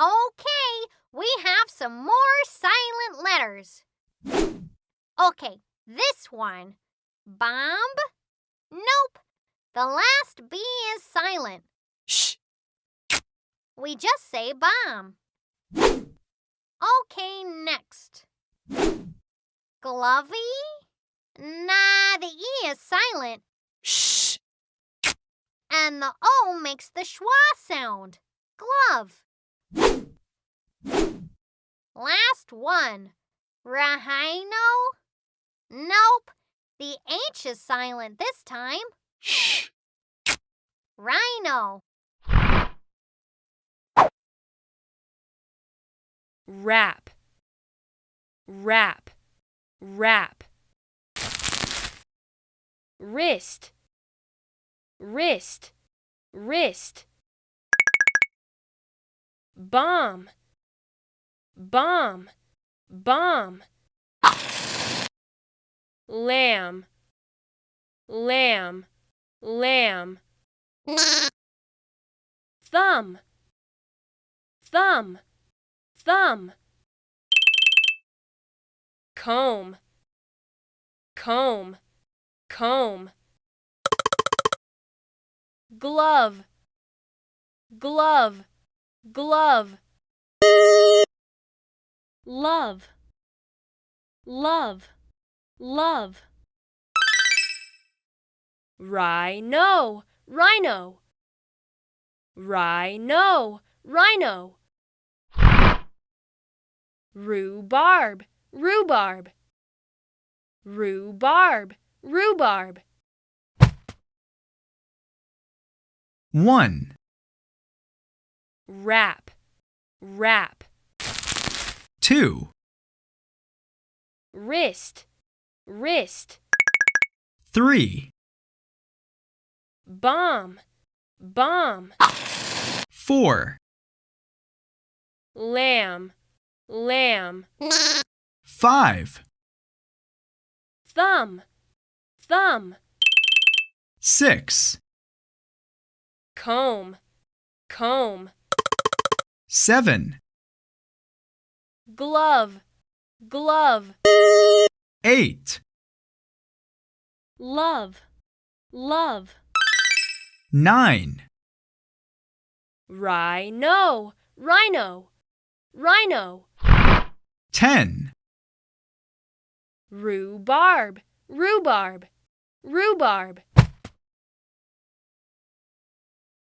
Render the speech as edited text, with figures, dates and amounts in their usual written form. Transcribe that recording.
Okay, we have some more silent letters. Okay, this one. Bomb? Nope. The last B is silent. Shh. We just say bomb. Okay, next. Glovey? Nah, the E is silent. Shh. And the O makes the schwa sound. Glove. Last one. Rhino? Nope. The H is silent this time. Shh. Rhino. Wrap. Wrap. Wrap. Wrist. Wrist. Wrist. Bomb. Bomb. Bomb. Lamb. Lamb. Lamb. Thumb. Thumb. Thumb. Comb. Comb. Comb. Glove. Glove. Glove. Love. Love. Love. Rhino. Rhino. Rhino. Rhino. Rhubarb. Rhubarb. Rhubarb. Rhubarb. 1, Wrap. Wrap. 2, Wrist. Wrist. 3, Bomb. Bomb. 4, Lamb. Lamb. 5, Thumb. Thumb. 6, Comb. Comb. 7, Glove. Glove. 8, Love. Love. 9, Rhino. Rhino. Rhino. 10, Rhubarb. Rhubarb. Rhubarb.